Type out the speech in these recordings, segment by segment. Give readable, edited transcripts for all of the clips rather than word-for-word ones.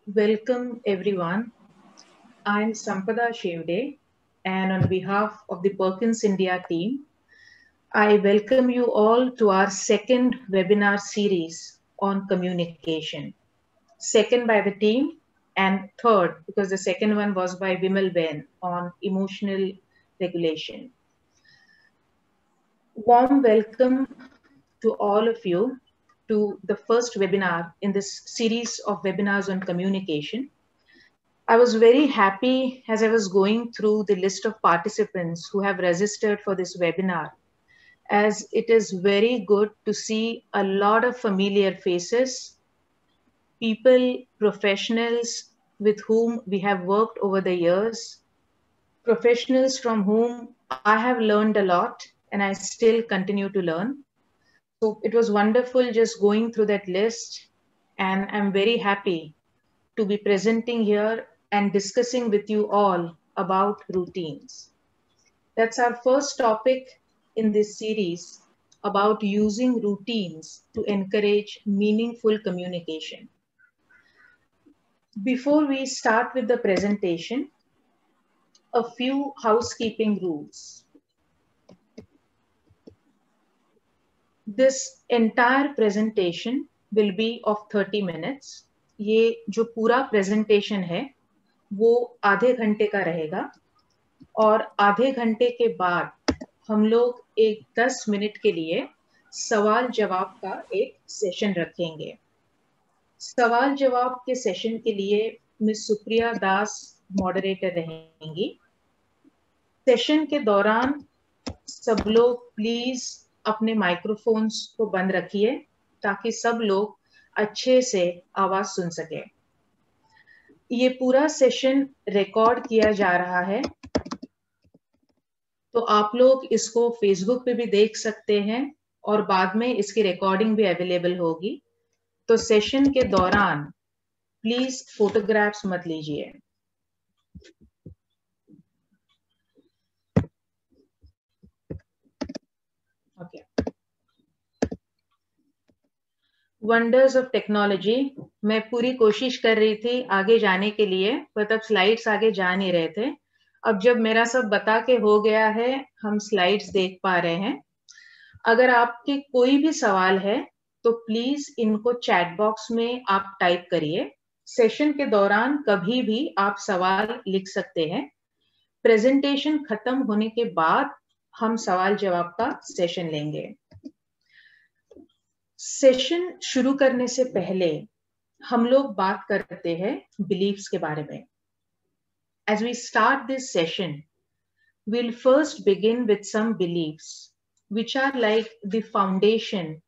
Welcome everyone. I'm Sampada Shevde, and on behalf of the Perkins India team, I welcome you all to our second webinar series on communication. Second by the team, and third, because the second one was by Vimal Ben on emotional regulation. Warm welcome to all of you to the first webinar in this series of webinars on communication. I was very happy as I was going through the list of participants who have registered for this webinar, as it is very good to see a lot of familiar faces, people, professionals with whom we have worked over the years, professionals from whom I have learned a lot and I still continue to learn. So it was wonderful just going through that list, and I'm very happy to be presenting here and discussing with you all about routines. That's our first topic in this series about using routines to encourage meaningful communication. Before we start with the presentation, a few housekeeping rules. This entire presentation will be of 30 minutes. ये जो पूरा presentation है वो आधे घंटे का रहेगा और आधे घंटे के बाद हम लोग एक 10 मिनट के लिए सवाल जवाब का एक सेशन रखेंगे। सवाल जवाब के सेशन के लिए मिस सुप्रिया दास मॉडरेटर रहेंगी। सेशन के दौरान सब लोग प्लीज अपने माइक्रोफोन्स को बंद रखिए ताकि सब लोग अच्छे से आवाज सुन सके। ये पूरा सेशन रिकॉर्ड किया जा रहा है, तो आप लोग इसको फेसबुक पे भी देख सकते हैं और बाद में इसकी रिकॉर्डिंग भी अवेलेबल होगी। तो सेशन के दौरान प्लीज फोटोग्राफ्स मत लीजिए। ओके। वंडर्स ऑफ टेक्नोलॉजी, मैं पूरी कोशिश कर रही थी आगे जाने के लिए, पर तब स्लाइड्स आगे जा नहीं रहे थे। अब जब मेरा सब बता के हो गया है, हम स्लाइड्स देख पा रहे हैं। अगर आपके कोई भी सवाल है तो प्लीज इनको चैट बॉक्स में आप टाइप करिए। सेशन के दौरान कभी भी आप सवाल लिख सकते हैं। प्रेजेंटेशन खत्म होने के बाद हम सवाल जवाब का सेशन लेंगे। सेशन शुरू करने से पहले हम लोग बात करते हैं बिलीफ्स के बारे में। As we start this session, we'll first begin with some beliefs, which are like the foundation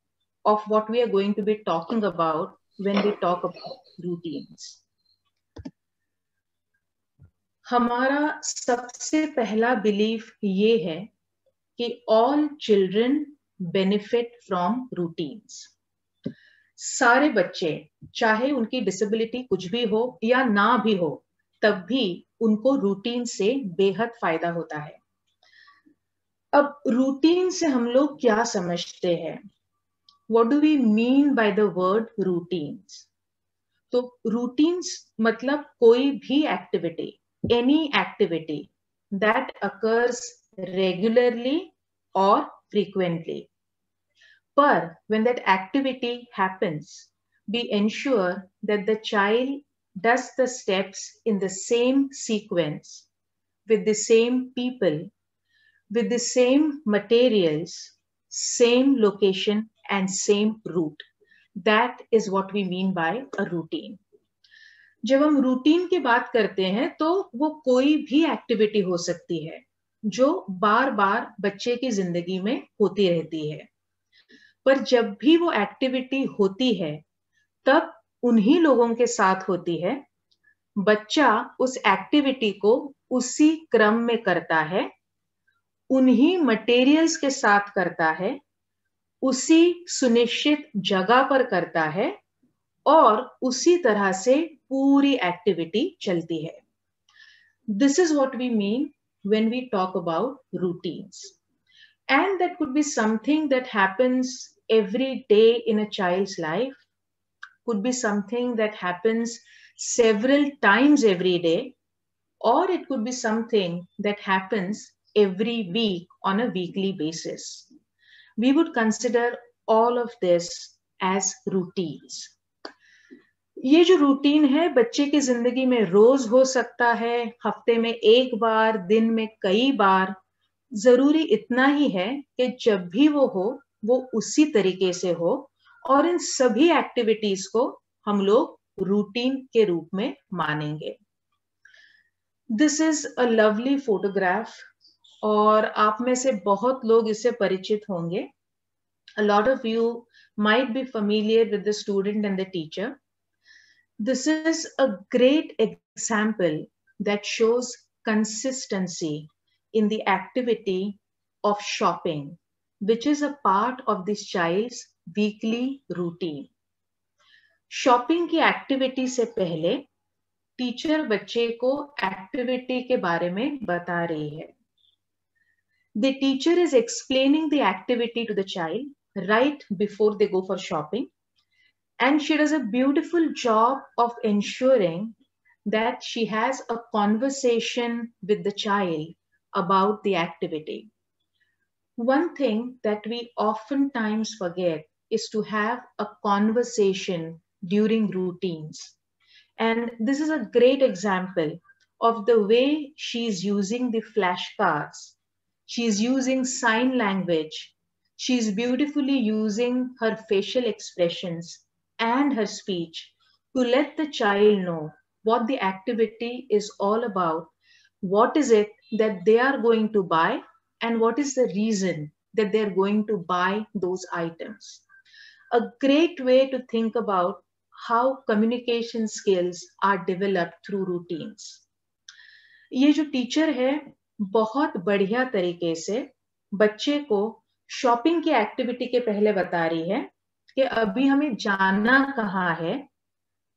of what we are going to be talking about when we talk about routines. हमारा सबसे पहला belief ये है कि all children benefit from routines. सारे बच्चे, चाहे उनकी डिसेबिलिटी कुछ भी हो या ना भी हो, तब भी उनको रूटीन से बेहद फायदा होता है। अब रूटीन से हम लोग क्या समझते हैं? What do we mean by the word routines? तो routines मतलब कोई भी activity, any activity that occurs regularly or frequently. But when that activity happens, we ensure that the child does the steps in the same sequence, with the same people, with the same materials, same location, and same route. That is what we mean by a routine. जब हम routine की बात करते हैं तो वो कोई भी एक्टिविटी हो सकती है जो बार बार बच्चे की जिंदगी में होती रहती है, पर जब भी वो एक्टिविटी होती है तब उन्हीं लोगों के साथ होती है। बच्चा उस एक्टिविटी को उसी क्रम में करता है, उन्हीं मटेरियल्स के साथ करता है, उसी सुनिश्चित जगह पर करता है और उसी तरह से पूरी एक्टिविटी चलती है। This is what we mean when we talk about routines. And that could be something that happens every day in a child's life, could be something that happens several times every day, or it could be something that happens every week on a weekly basis. We would consider all of this as routines. ये जो routine है बच्चे की जिंदगी में रोज हो सकता है, हफ्ते में एक बार, दिन में कई बार. जरूरी इतना ही है कि जब भी वो हो वो उसी तरीके से हो, और इन सभी एक्टिविटीज को हम लोग रूटीन के रूप में मानेंगे. This is a lovely photograph, और आप में से बहुत लोग इससे परिचित होंगे. A lot of you might be familiar with the student and the teacher. This is a great example that shows consistency in the activity of shopping, which is a part of this child's weekly routine. Shopping की activity से पहले teacher बच्चे को activity के बारे में बता रही है. The teacher is explaining the activity to the child right before they go for shopping. And she does a beautiful job of ensuring that she has a conversation with the child about the activity. One thing that we oftentimes forget is to have a conversation during routines. And this is a great example of the way she is using the flashcards. She is using sign language. She is beautifully using her facial expressions and her speech to let the child know what the activity is all about, what is it that they are going to buy, and what is the reason that they're going to buy those items. A great way to think about how communication skills are developed through routines. ये जो teacher है बहुत बढ़िया तरीके से बच्चे को shopping की एक्टिविटी के पहले बता रही है कि अभी हमें जाना कहाँ है,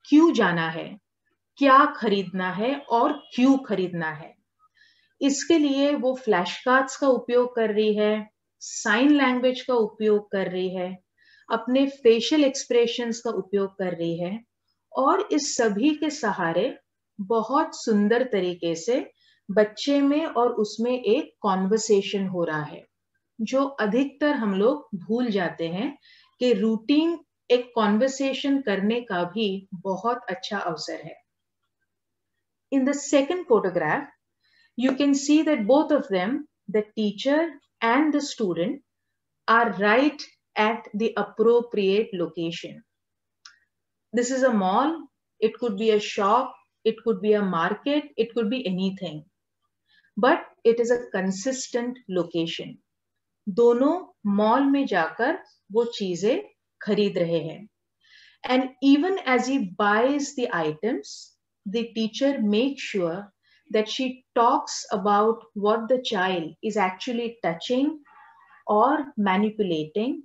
क्यों जाना है, क्या खरीदना है और क्यों खरीदना है. इसके लिए वो फ्लैश कार्ड्स का उपयोग कर रही है, साइन लैंग्वेज का उपयोग कर रही है, अपने फेशियल एक्सप्रेशंस का उपयोग कर रही है, और इस सभी के सहारे बहुत सुंदर तरीके से बच्चे में और उसमें एक कॉन्वर्सेशन हो रहा है, जो अधिकतर हम लोग भूल जाते हैं कि रूटीन एक कॉन्वर्सेशन करने का भी बहुत अच्छा अवसर है. In the second photograph, you can see that both of them, the teacher and the student, are right at the appropriate location. This is a mall, it could be a shop, it could be a market, it could be anything. But it is a consistent location. दोनों mall में जाकर वो चीजें खरीद रहे हैं. And even as he buys the items, the teacher makes sure that she talks about what the child is actually touching or manipulating,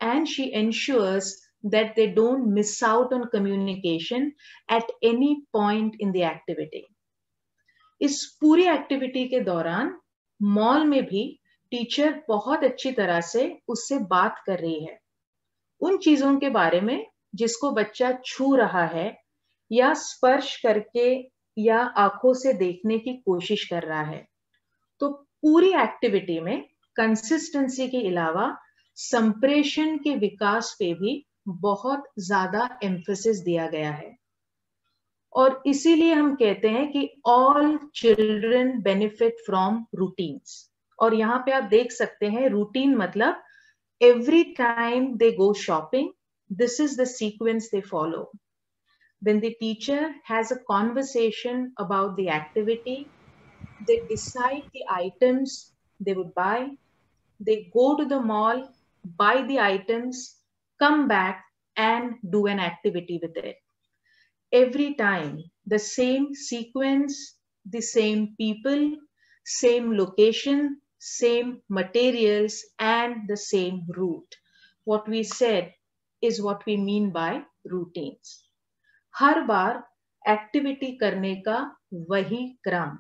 and she ensures that they don't miss out on communication at any point in the activity. इस पूरी activity के दौरान mall में भी teacher बहुत अच्छी तरह से उससे बात कर रही है, उन चीजों के बारे में जिसको बच्चा छू रहा है या स्पर्श करके या आंखों से देखने की कोशिश कर रहा है. तो पूरी एक्टिविटी में कंसिस्टेंसी के अलावा संप्रेषण के विकास पे भी बहुत ज्यादा एम्फेसिस दिया गया है. और इसीलिए हम कहते हैं कि all children benefit from routines. और यहाँ पे आप देख सकते हैं रूटीन मतलब every time they go shopping, this is the sequence they follow. When the teacher has a conversation about the activity, they decide the items they would buy, they go to the mall, buy the items, come back and do an activity with it. Every time, the same sequence, the same people, same location, same materials, and the same route. What we said is what we mean by routines. Her bar activity करने का वही क्रम,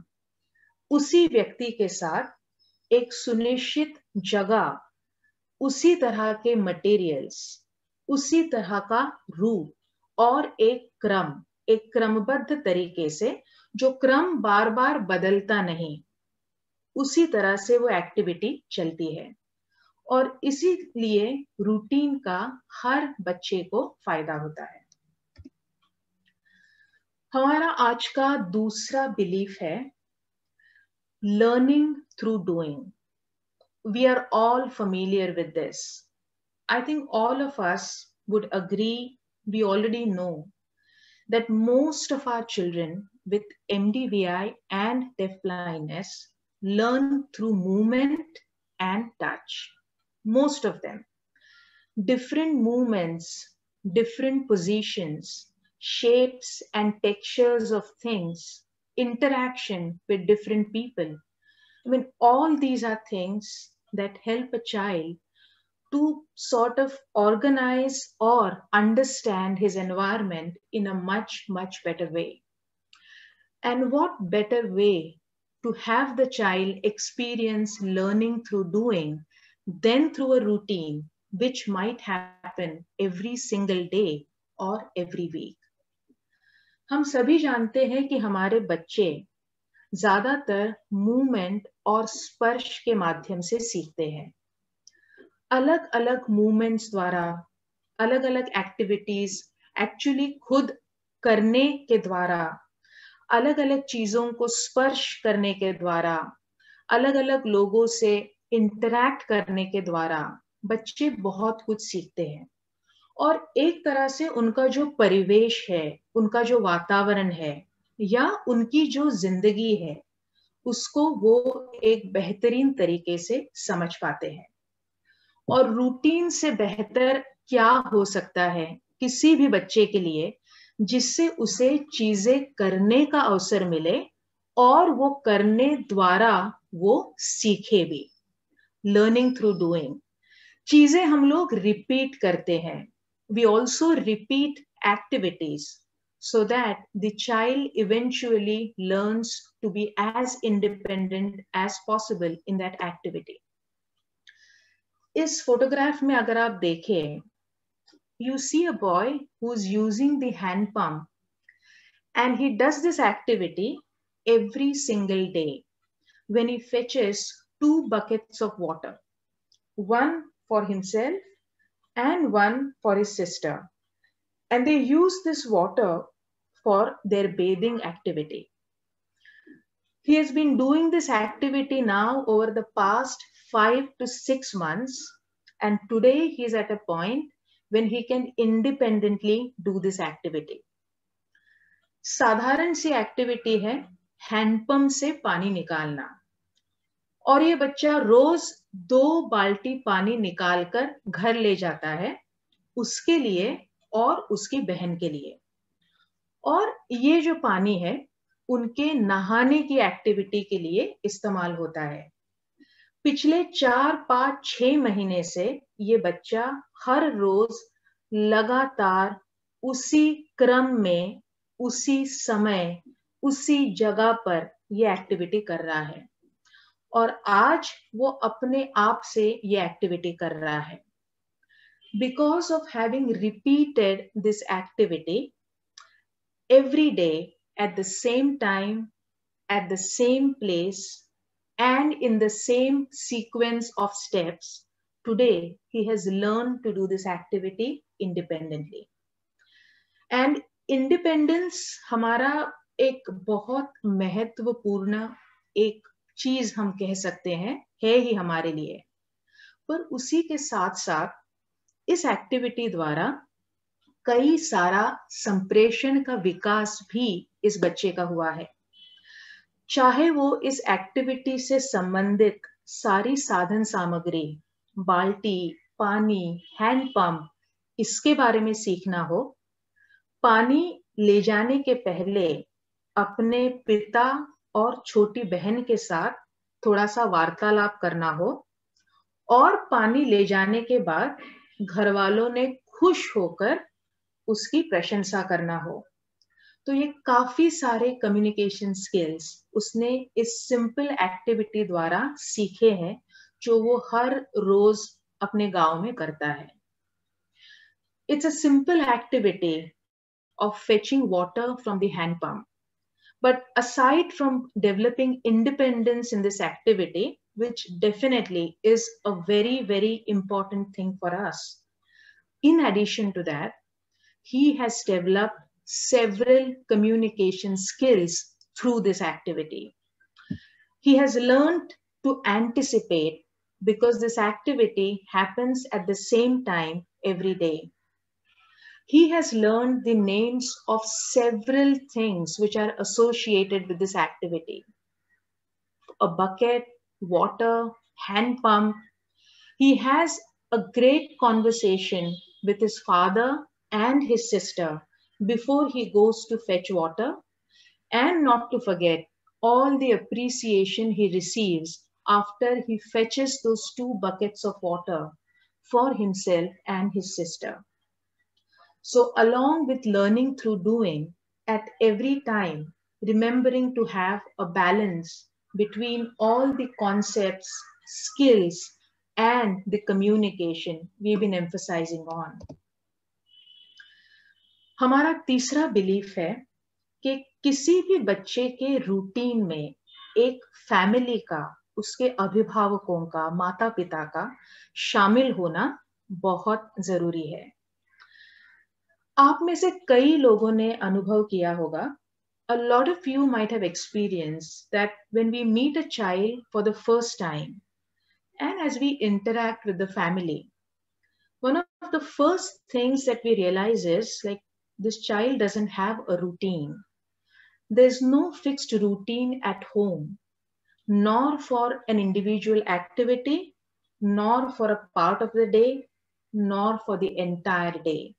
उसी व्यक्ति के साथ एक सुनिश्चित जगह, उसी तरह के मटेरियल्स, उसी तरह का रूट और एक क्रमबद्ध तरीके से, जो क्रम बार बार बदलता नहीं, उसी तरह से वो एक्टिविटी चलती है। और इसीलिए रूटीन का हर बच्चे को फायदा होता है। हमारा आज का दूसरा बिलीफ है learning through doing. We are all familiar with this. I think all of us would agree, we already know that most of our children with MDVI and deaf blindness learn through movement and touch. Most of them. Different movements, different positions, shapes and textures of things, interaction with different people. I mean, all these are things that help a child to sort of organize or understand his environment in a much, much better way. And what better way to have the child experience learning through doing than through a routine which might happen every single day or every week. हम सभी जानते हैं कि हमारे बच्चे ज्यादातर movement और स्पर्श के माध्यम से सीखते हैं। अलग अलग मूवमेंट्स द्वारा, अलग अलग एक्टिविटीज एक्चुअली खुद करने के द्वारा, अलग अलग चीजों को स्पर्श करने के द्वारा, अलग अलग लोगों से इंटरैक्ट करने के द्वारा बच्चे बहुत कुछ सीखते हैं। और एक तरह से उनका जो परिवेश है, उनका जो वातावरण है, या उनकी जो जिंदगी है, उसको वो एक बेहतरीन तरीके से समझ पाते हैं। और रूटीन से बेहतर क्या हो सकता है किसी भी बच्चे के लिए, जिससे उसे चीजें करने का अवसर मिले और वो करने द्वारा वो सीखे भी। Learning through doing. चीजें हम लोग रिपीट करते हैं। We also repeat activities so that the child eventually learns to be as independent as possible in that activity. इस फोटोग्राफ में अगर आप देखें, you see a boy who's using the hand pump, and he does this activity every single day when he fetches 2 buckets of water, one for himself and one for his sister, and they use this water for their bathing activity. He has been doing this activity now over the past 5 to 6 months, and today he is at a point when he can independently do this activity. साधारण सी activity है handpump से पानी निकालना, और ये बच्चा रोज 2 बाल्टी पानी निकालकर घर ले जाता है, उसके लिए और उसकी बहन के लिए। और ये जो पानी है उनके नहाने की एक्टिविटी के लिए इस्तेमाल होता है। पिछले 4, 5, 6 महीने से ये बच्चा हर रोज लगातार उसी क्रम में, उसी समय, उसी जगह पर ये एक्टिविटी कर रहा है, और आज वो अपने आप से ये एक्टिविटी कर रहा है। Because of having repeated this activity every day at the same time, at the same place, and in the same sequence of steps, today he has learned to do this activity independently. And independence हमारा एक बहुत महत्वपूर्ण एक चीज हम कह सकते हैं, है ही हमारे लिए। पर उसी के साथ साथ इस एक्टिविटी द्वारा कई सारा संप्रेषण का विकास भी इस बच्चे का हुआ है। चाहे वो इस एक्टिविटी से संबंधित सारी साधन सामग्री, बाल्टी, पानी, हैंड पंप, इसके बारे में सीखना हो, पानी ले जाने के पहले अपने पिता और छोटी बहन के साथ थोड़ा सा वार्तालाप करना हो, और पानी ले जाने के बाद घर वालों ने खुश होकर उसकी प्रशंसा करना हो। तो ये काफी सारे कम्युनिकेशन स्किल्स उसने इस सिंपल एक्टिविटी द्वारा सीखे हैं, जो वो हर रोज अपने गांव में करता है। It's a simple activity of fetching water from the hand pump. But aside from developing independence in this activity, which definitely is a very, very important thing for us, in addition to that, he has developed several communication skills through this activity. He has learned to anticipate because this activity happens at the same time every day. He has learned the names of several things which are associated with this activity. A bucket, water, hand pump. He has a great conversation with his father and his sister before he goes to fetch water, and not to forget all the appreciation he receives after he fetches those 2 buckets of water for himself and his sister. So along with learning through doing, at every time, remembering to have a balance between all the concepts, skills, and the communication we've been emphasizing on. हमारा तीसरा belief है कि किसी भी बच्चे के routine में एक फैमिली का, उसके अभिभावकों का, माता पिता का शामिल होना बहुत जरूरी है. आप में से कई लोगों ने अनुभव किया होगा, a lot of you might have experienced that when we meet a child for the first time and as we interact with the family, one of the first things that we realize is like this child doesn't have a routine. There's no fixed routine at home, nor for an individual activity, nor for a part of the day, nor for the entire day.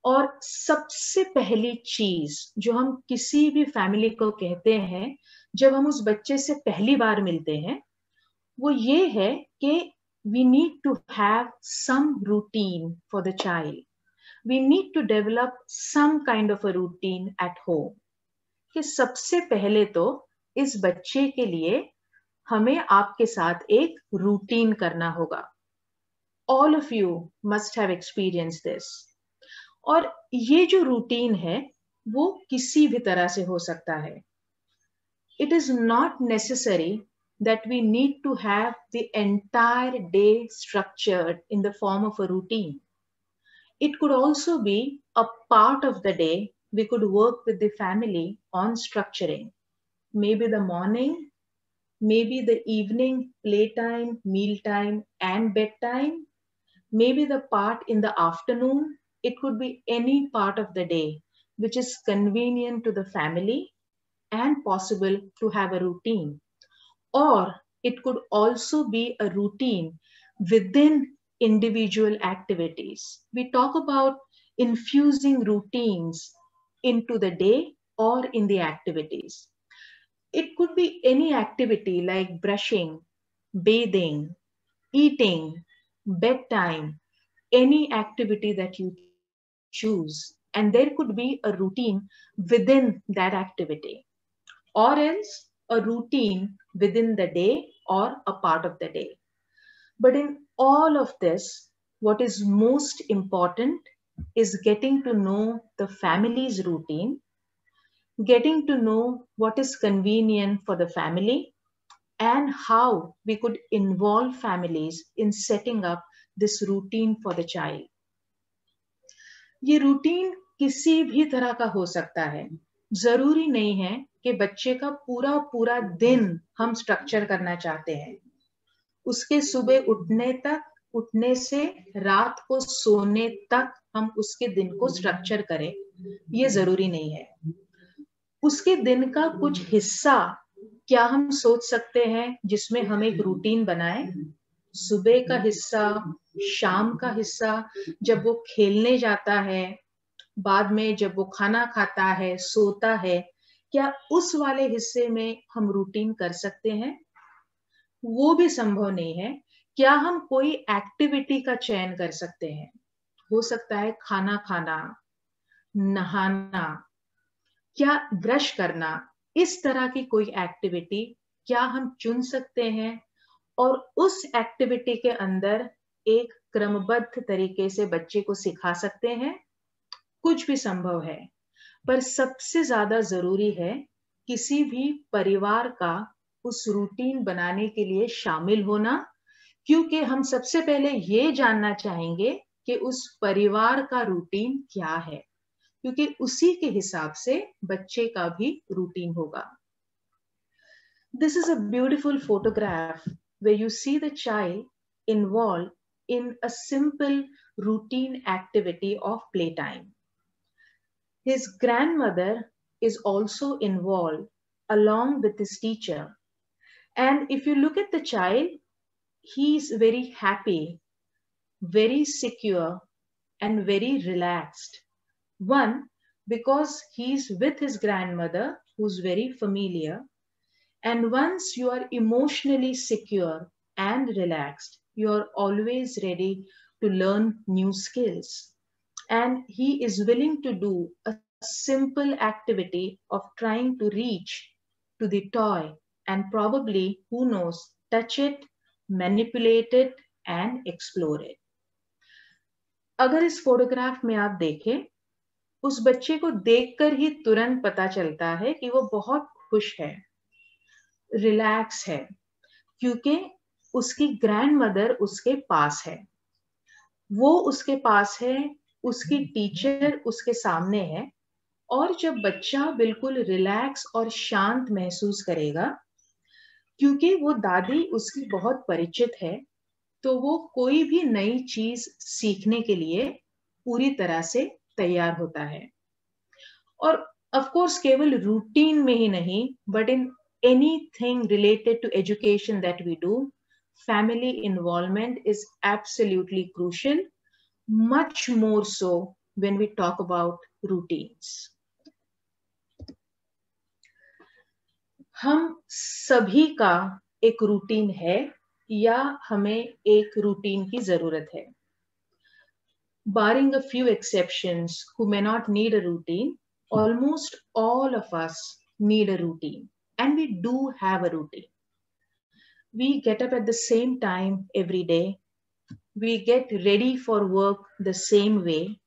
और सबसे पहली चीज जो हम किसी भी family को कहते हैं जब हम उस बच्चे से पहली बार मिलते हैं, वो ये है कि we need to have some routine for the child. We need to develop some kind of a routine at home. कि सबसे पहले तो इस बच्चे के लिए हमें आपके साथ एक रूटीन करना होगा. All of you must have experienced this. और ये जो रूटीन है वो किसी भी तरह से हो सकता है. It is not necessary that we need to have the entire day structured in the form of a routine. It could also be a part of the day we could work with the family on structuring. Maybe the morning, maybe the evening, playtime, mealtime, and bedtime. Maybe the part in the afternoon. It could be any part of the day which is convenient to the family and possible to have a routine. Or it could also be a routine within individual activities. We talk about infusing routines into the day or in the activities. It could be any activity like brushing, bathing, eating, bedtime, any activity that you choose, and there could be a routine within that activity, or else a routine within the day or a part of the day. But in all of this, what is most important is getting to know the family's routine, getting to know what is convenient for the family, and how we could involve families in setting up this routine for the child. ये routine किसी भी तरह का हो सकता है. जरूरी नहीं है कि बच्चे का पूरा पूरा दिन हम स्ट्रक्चर करना चाहते हैं. उसके सुबह उठने से रात को सोने तक हम उसके दिन को स्ट्रक्चर करें, ये जरूरी नहीं है. उसके दिन का कुछ हिस्सा क्या हम सोच सकते हैं जिसमें हम एक रूटीन बनाएं? सुबह का हिस्सा, शाम का हिस्सा, जब वो खेलने जाता है, बाद में जब वो खाना खाता है, सोता है, क्या उस वाले हिस्से में हम रूटीन कर सकते हैं? वो भी संभव नहीं है. क्या हम कोई एक्टिविटी का चयन कर सकते हैं? हो सकता है खाना खाना, नहाना, क्या ब्रश करना, इस तरह की कोई एक्टिविटी क्या हम चुन सकते हैं और उस एक्टिविटी के अंदर एक क्रमबद्ध तरीके से बच्चे को सिखा सकते हैं? कुछ भी संभव है, पर सबसे ज्यादा जरूरी है किसी भी परिवार का उस रूटीन बनाने के लिए शामिल होना, क्योंकि हम सबसे पहले ये जानना चाहेंगे कि उस परिवार का रूटीन क्या है, क्योंकि उसी के हिसाब से बच्चे का भी रूटीन होगा. This is a beautiful photograph where you see the child involved in a simple routine activity of playtime. His grandmother is also involved along with his teacher. And if you look at the child, he is very happy, very secure, and very relaxed. One, because he is with his grandmother, who's very familiar. And once you are emotionally secure and relaxed, you are always ready to learn new skills. And he is willing to do a simple activity of trying to reach to the toy and probably, who knows, touch it, manipulate it, and explore it. अगर इस photograph में आप देखें, उस बच्चे को देखकर ही तुरंत पता चलता है कि वो बहुत खुश है, रिलैक्स है, क्योंकि उसकी ग्रैंडमदर उसके पास है, वो उसके पास है, उसकी टीचर उसके सामने है. और जब बच्चा बिल्कुल रिलैक्स और शांत महसूस करेगा, क्योंकि वो दादी उसकी बहुत परिचित है, तो वो कोई भी नई चीज सीखने के लिए पूरी तरह से तैयार होता है. और ऑफ कोर्स केवल रूटीन में ही नहीं, but in anything related to education that we do, family involvement is absolutely crucial, much more so when we talk about routines. हम सभी का एक रूटीन है या हमें एक रूटीन की जरूरत है. Barring a few exceptions who may not need a routine, almost all of us need a routine. And we do have a routine. We get up at the same time every day. We get ready for work the same way.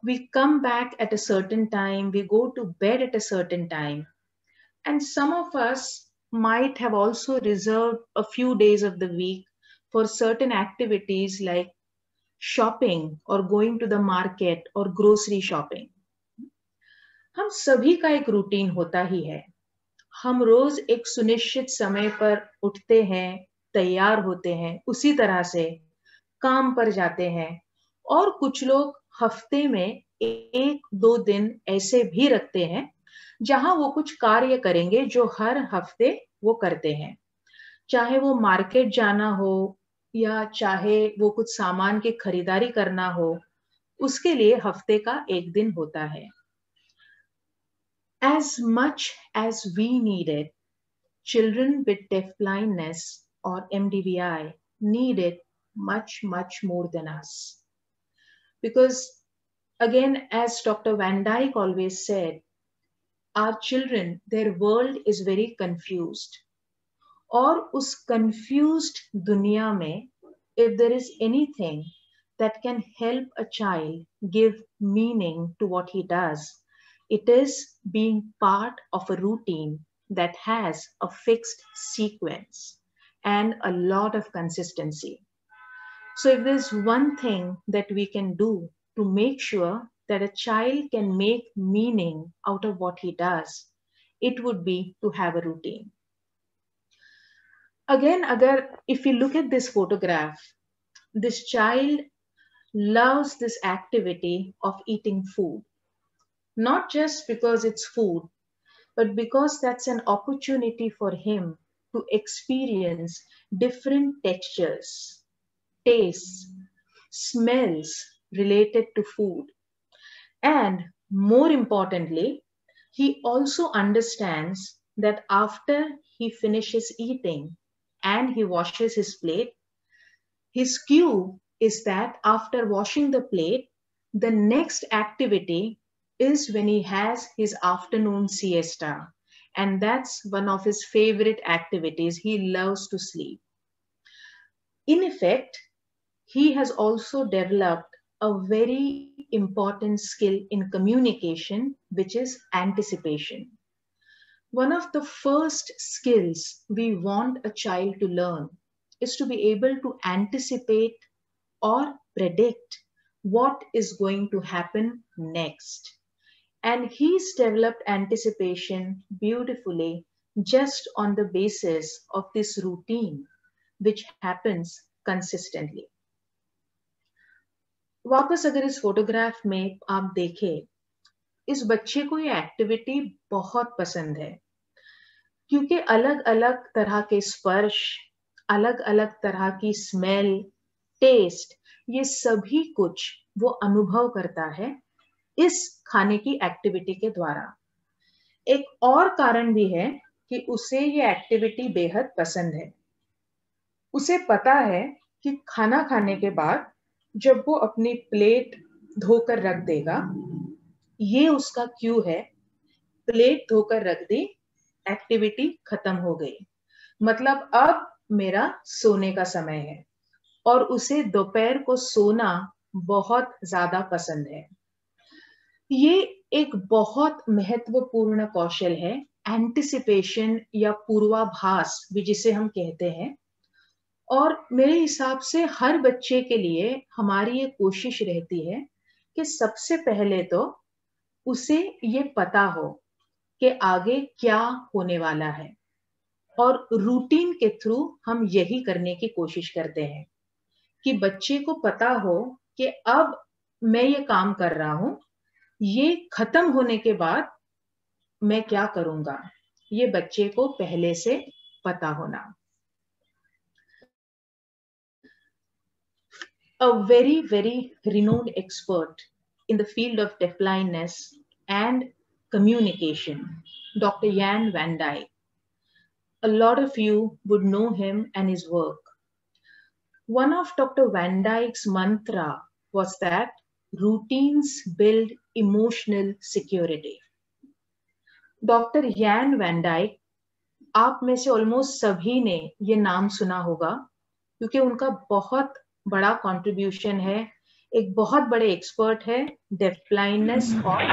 We come back at a certain time. We go to bed at a certain time. And some of us might have also reserved a few days of the week for certain activities like shopping or going to the market or grocery shopping. हम सभी का एक routine होता ही है. हम रोज एक सुनिश्चित समय पर उठते हैं, तैयार होते हैं, उसी तरह से काम पर जाते हैं. और कुछ लोग हफ्ते में 1-2 दिन ऐसे भी रखते हैं जहां वो कुछ कार्य करेंगे जो हर हफ्ते वो करते हैं, चाहे वो मार्केट जाना हो या चाहे वो कुछ सामान की खरीदारी करना हो, उसके लिए हफ्ते का एक दिन होता है. As much as we need it, children with deafblindness or MDVI need it much, much more than us. Because again, as Dr. Van Dyke always said, our children, their world is very confused. और उस confused दुनिया में, if there is anything that can help a child give meaning to what he does, it is being part of a routine that has a fixed sequence and a lot of consistency. So if there's one thing that we can do to make sure that a child can make meaning out of what he does, it would be to have a routine. Again, if you look at this photograph, this child loves this activity of eating food. Not just because it's food, but because that's an opportunity for him to experience different textures, tastes, smells related to food. And more importantly, he also understands that after he finishes eating and he washes his plate, his cue is that after washing the plate, the next activity is when he has his afternoon siesta. And that's one of his favorite activities. He loves to sleep. In effect, he has also developed a very important skill in communication, which is anticipation. One of the first skills we want a child to learn is to be able to anticipate or predict what is going to happen next. And he's developed anticipation beautifully just on the basis of this routine, which happens consistently. वापस अगर इस photograph में आप देखें, इस बच्चे को ये एक्टिविटी बहुत पसंद है, क्योंकि अलग अलग तरह के स्पर्श, अलग अलग तरह की स्मेल, टेस्ट, ये सभी कुछ वो अनुभव करता है इस खाने की एक्टिविटी के द्वारा। एक और कारण भी है कि उसे ये एक्टिविटी बेहद पसंद है। उसे पता है कि खाना खाने के बाद जब वो अपनी प्लेट धोकर रख देगा, ये उसका क्यू है, प्लेट धोकर रख दी, एक्टिविटी खत्म हो गई, मतलब अब मेरा सोने का समय है। और उसे दोपहर को सोना बहुत ज्यादा पसंद है। ये एक बहुत महत्वपूर्ण कौशल है, एंटिसिपेशन या पूर्वाभास भी जिसे हम कहते हैं। और मेरे हिसाब से हर बच्चे के लिए हमारी ये कोशिश रहती है कि सबसे पहले तो उसे ये पता हो कि आगे क्या होने वाला है, और रूटीन के थ्रू हम यही करने की कोशिश करते हैं कि बच्चे को पता हो कि अब मैं ये काम कर रहा हूं, ये खत्म होने के बाद मैं क्या करूंगा, ये बच्चे को पहले से पता होना। A very, very renowned expert in the field of deafblindness and communication, Dr. Jan van Dijk. A lot of you would know him and his work. One of Dr. Van Dijk's mantra was that routines build emotional security. Doctor यान van Dyke, आप में से almost सभी ने ये नाम सुना होगा, क्योंकि उनका बहुत बड़ा कंट्रीब्यूशन है, एक बहुत बड़े एक्सपर्ट है डेफ ब्लाइंडनेस। और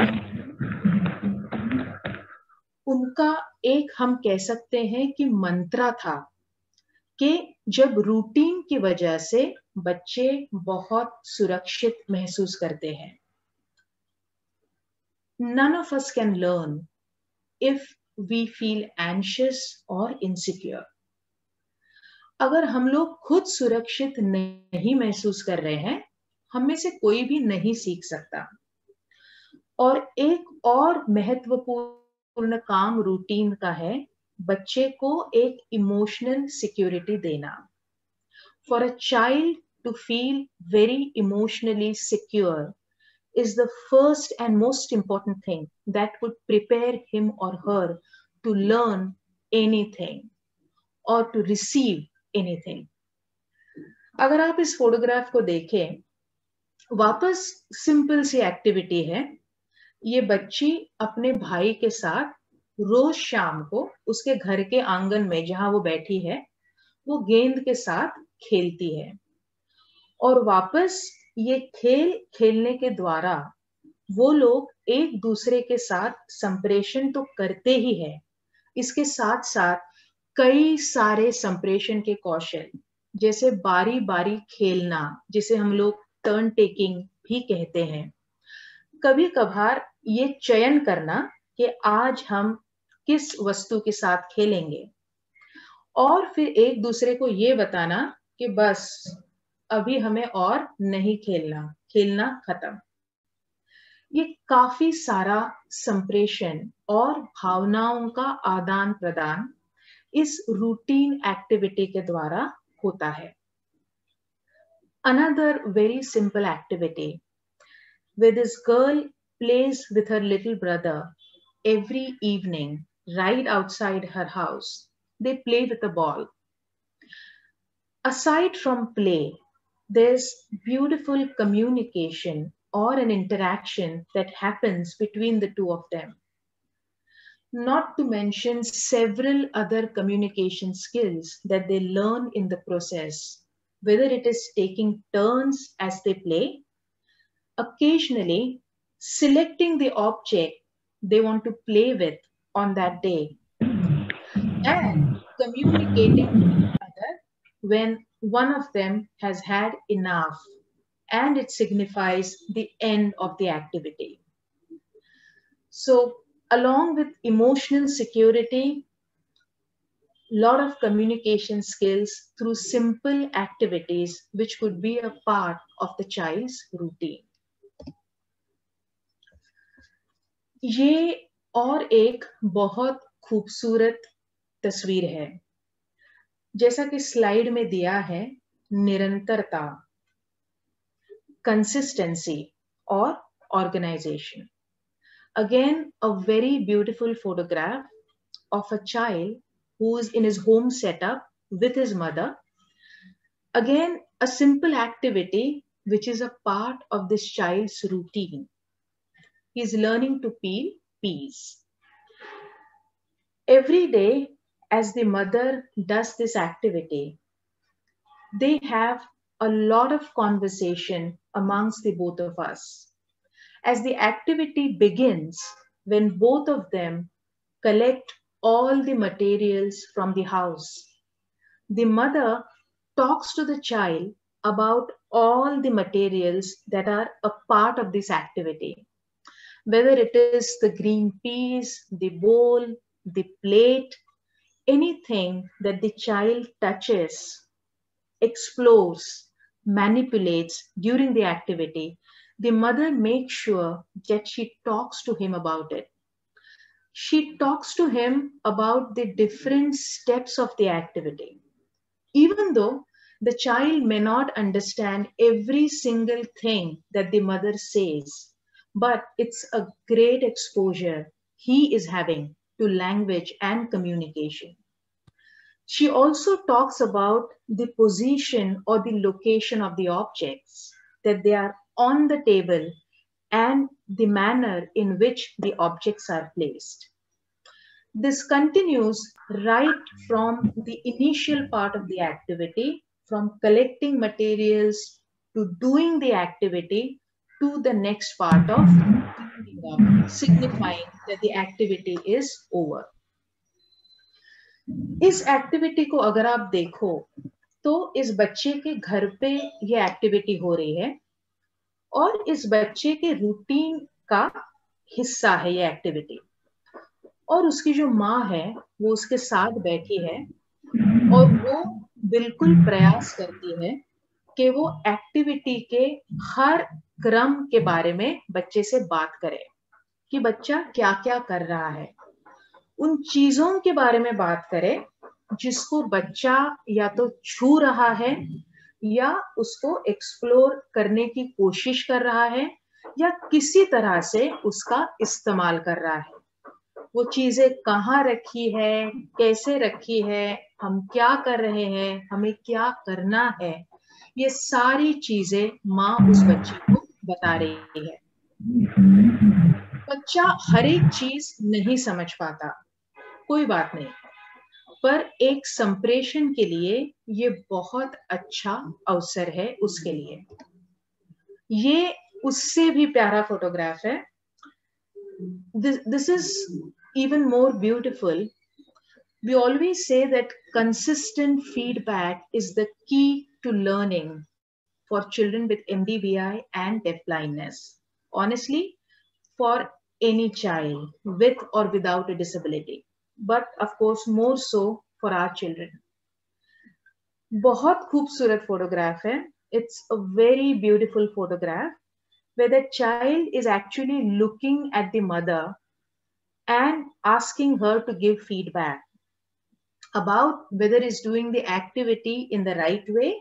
उनका एक हम कह सकते हैं कि मंत्रा था कि जब रूटीन की वजह से बच्चे बहुत सुरक्षित महसूस करते हैं। None of us can learn if we feel anxious or insecure. अगर हम लोग खुद सुरक्षित नहीं महसूस कर रहे हैं, हम में से कोई भी नहीं सीख सकता। और एक और महत्वपूर्ण काम रूटीन का है बच्चे को एक इमोशनल सिक्योरिटी देना। For a child to feel very emotionally secure is the first and most important thing that would prepare him or her to learn anything or to receive anything. अगर आप इस photograph को देखें, वापस simple सी activity है। ये बच्ची अपने भाई के साथ रोज शाम को उसके घर के आंगन में जहां वो बैठी है, वो गेंद के साथ खेलती है। और वापस ये खेल खेलने के द्वारा वो लोग एक दूसरे के साथ संप्रेषण तो करते ही है, इसके साथ साथ कई सारे संप्रेषण के कौशल, जैसे बारी बारी खेलना, जिसे हम लोग टर्न टेकिंग भी कहते हैं। कभी कभार ये चयन करना कि आज हम किस वस्तु के साथ खेलेंगे, और फिर एक दूसरे को ये बताना कि बस अभी हमें और नहीं खेलना, खेलना खत्म। ये काफी सारा संप्रेषण और भावनाओं का आदान प्रदान इस रूटीन एक्टिविटी के द्वारा होता है। Another very simple activity where this girl plays with her little brother every evening right outside her house. They play with a ball. Aside from play, there's beautiful communication or an interaction that happens between the two of them. Not to mention several other communication skills that they learn in the process, whether it is taking turns as they play, occasionally selecting the object they want to play with on that day, and communicating to each other when one of them has had enough and it signifies the end of the activity. So, along with emotional security, lot of communication skills through simple activities which could be a part of the child's routine. ये और एक बहुत खूबसूरत तस्वीर है, जैसा कि slide में दिया है, निरंतरता, कंसिस्टेंसी और organisation. Again, a very beautiful photograph of a child who is in his home setup with his mother. Again, a simple activity which is a part of this child's routine. He is learning to peel peas. Every day, as the mother does this activity, they have a lot of conversation amongst the both of us. As the activity begins, when both of them collect all the materials from the house, the mother talks to the child about all the materials that are a part of this activity. Whether it is the green peas, the bowl, the plate, anything that the child touches, explores, manipulates during the activity, the mother makes sure that she talks to him about it. She talks to him about the different steps of the activity. Even though the child may not understand every single thing that the mother says, but it's a great exposure he is having to language and communication. She also talks about the position or the location of the objects, that they are on the table and the manner in which the objects are placed. This continues right from the initial part of the activity, from collecting materials to doing the activity to the next part of cleaning up, signifying that the activity is over. इस activity को अगर आप देखो तो इस बच्चे के घर पे ये एक्टिविटी हो रही है और इस बच्चे के रूटीन का हिस्सा है ये एक्टिविटी, और उसकी जो माँ है वो उसके साथ बैठी है और वो बिल्कुल प्रयास करती है कि वो एक्टिविटी के हर क्रम के बारे में बच्चे से बात करे कि बच्चा क्या क्या कर रहा है, उन चीजों के बारे में बात करे जिसको बच्चा या तो छू रहा है या उसको एक्सप्लोर करने की कोशिश कर रहा है या किसी तरह से उसका इस्तेमाल कर रहा है. वो चीजें कहाँ रखी है, कैसे रखी है, हम क्या कर रहे हैं, हमें क्या करना है, ये सारी चीजें माँ उस बच्चे को बता रही है. बच्चा हर एक चीज नहीं समझ पाता, कोई बात नहीं, पर एक संप्रेषण के लिए ये बहुत अच्छा अवसर है उसके लिए. ये उससे भी प्यारा फोटोग्राफ है. This is even more beautiful. We always say that consistent feedback is the key to learning for children with MDBI and deafblindness. Honestly, for any child with or without a disability, but of course more so for our children. बहुत खूबसूरत photograph है. It's a very beautiful photograph where the child is actually looking at the mother and asking her to give feedback about whether he's doing the activity in the right way,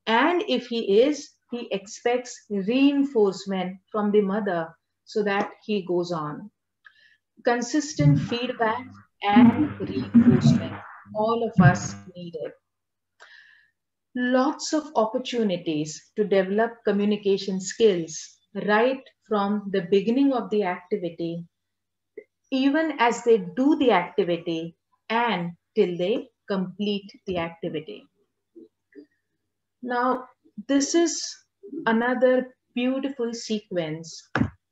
and if he is, he expects reinforcement from the mother so that he goes on. Consistent feedback and reinforcement, all of us need it. Lots of opportunities to develop communication skills right from the beginning of the activity, even as they do the activity and till they complete the activity. Now, this is another beautiful sequence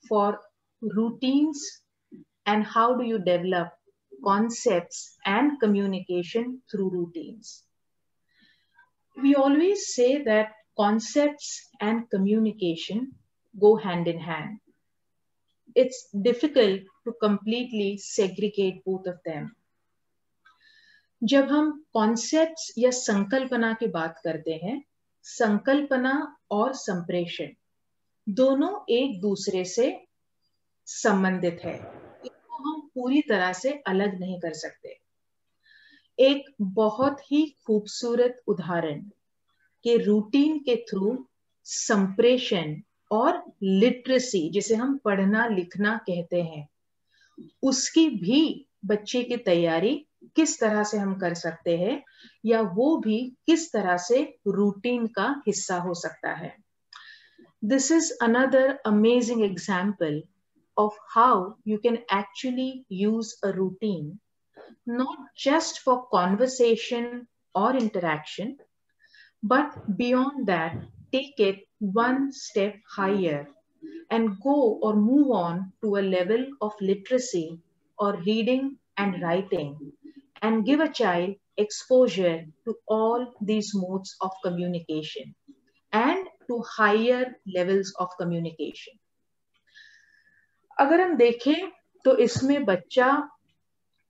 for routines and how do you develop concepts and communication through routines. We always say that concepts and communication go hand in hand. It's difficult to completely segregate both of them. जब हम concepts या संकल्पना की बात करते हैं, संकल्पना और संप्रेषण दोनों एक दूसरे से संबंधित है, इसको हम पूरी तरह से अलग नहीं कर सकते। एक बहुत ही खूबसूरत उदाहरण कि रूटीन के थ्रू संप्रेषण और लिटरेसी, जिसे हम पढ़ना लिखना कहते हैं, उसकी भी बच्चे की तैयारी किस तरह से हम कर सकते हैं या वो भी किस तरह से रूटीन का हिस्सा हो सकता है। This is another amazing example of how you can actually use a routine, not just for conversation or interaction, but beyond that, take it one step higher and go or move on to a level of literacy or reading and writing and give a child exposure to all these modes of communication and to higher levels of communication. अगर हम देखें तो इसमें बच्चा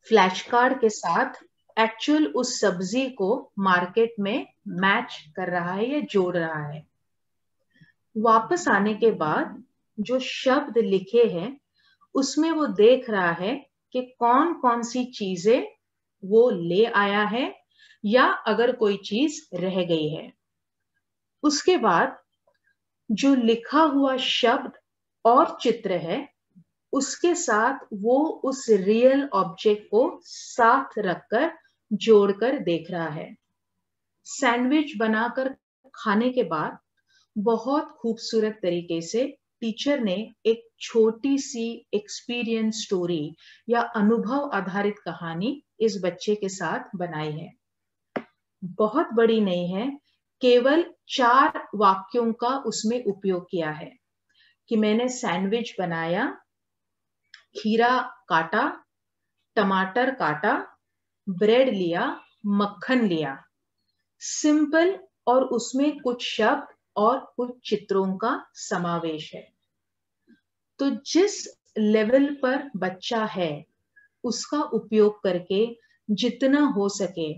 flash card के साथ actual उस सब्जी को मार्केट में मैच कर रहा है या जोड़ रहा है। वापस आने के बाद जो शब्द लिखे हैं उसमें वो देख रहा है कि कौन कौन सी चीजें वो ले आया है या अगर कोई चीज रह गई है। उसके बाद जो लिखा हुआ शब्द और चित्र है उसके साथ वो उस रियल ऑब्जेक्ट को साथ रखकर जोड़कर देख रहा है। सैंडविच बनाकर खाने के बाद बहुत खूबसूरत तरीके से टीचर ने एक छोटी सी एक्सपीरियंस स्टोरी या अनुभव आधारित कहानी इस बच्चे के साथ बनाई है। बहुत बड़ी नहीं है, केवल 4 वाक्यों का उसमें उपयोग किया है कि मैंने सैंडविच बनाया, खीरा काटा, टमाटर काटा, ब्रेड लिया, मक्खन लिया। सिंपल और उसमें कुछ शब्द और कुछ चित्रों का समावेश है। तो जिस लेवल पर बच्चा है उसका उपयोग करके जितना हो सके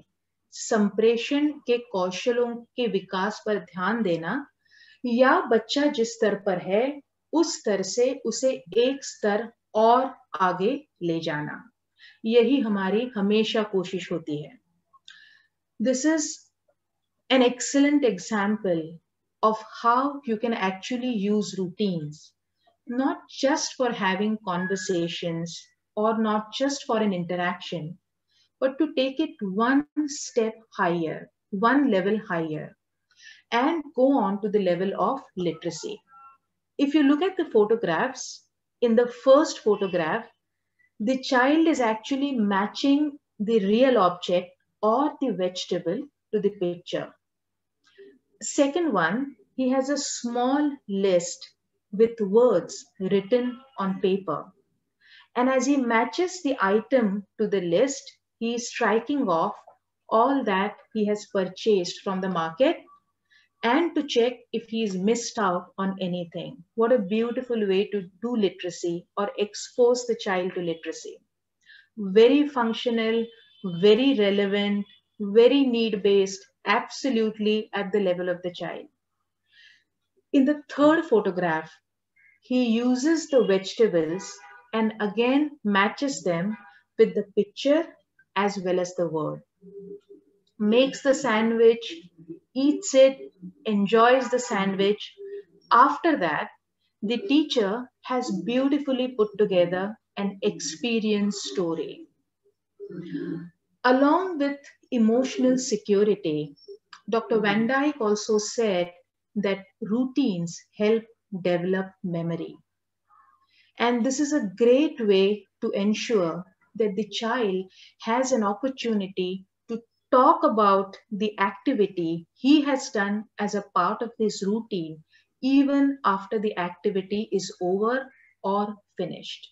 संप्रेषण के कौशलों के विकास पर ध्यान देना या बच्चा जिस स्तर पर है उस स्तर से उसे एक स्तर और आगे ले जाना, यही हमारी हमेशा कोशिश होती है। This is an excellent example of how you can actually use routines, not just for having conversations or not just for an interaction, but to take it one step higher, one level higher, and go on to the level of literacy. If you look at the photographs, in the first photograph, the child is actually matching the real object or the vegetable to the picture. Second one, he has a small list with words written on paper. And as he matches the item to the list, he is striking off all that he has purchased from the market and to check if he is missed out on anything. What a beautiful way to do literacy or expose the child to literacy. Very functional, very relevant, very need-based, absolutely at the level of the child. In the third photograph, he uses the vegetables and again matches them with the picture as well as the word. Makes the sandwich, eats it, enjoys the sandwich. After that, the teacher has beautifully put together an experience story. Along with emotional security, Dr. Van Dyke also said that routines help develop memory. And this is a great way to ensure that the child has an opportunity to talk about the activity he has done as a part of this routine even after the activity is over or finished.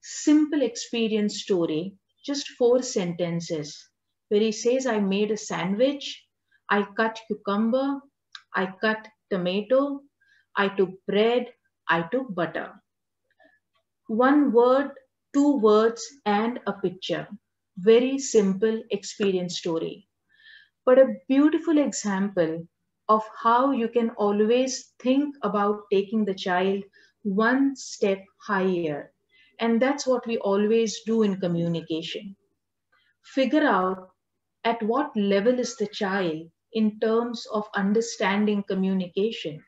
Simple experience story, just 4 sentences, where he says, I made a sandwich, I cut cucumber, I cut tomato, I took bread, I took butter. 1 word, 2 words, and a picture. Very simple experience story, but a beautiful example of how you can always think about taking the child 1 step higher. And that's what we always do in communication. Figure out at what level is the child in terms of understanding communication.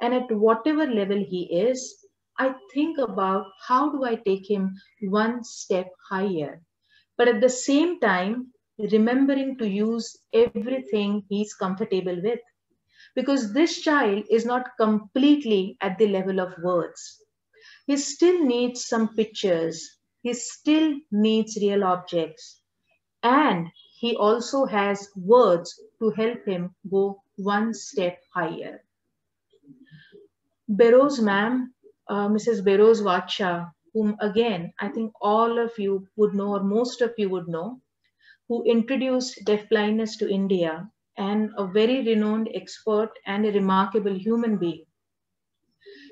And at whatever level he is, I think about how do I take him 1 step higher. But at the same time, remembering to use everything he's comfortable with. Because this child is not completely at the level of words. He still needs some pictures. He still needs real objects. And he also has words to help him go 1 step higher. Beroz ma'am, Mrs. Beroz Vacha, whom again I think all of you would know or most of you would know, who introduced deafblindness to India, and a very renowned expert and a remarkable human being.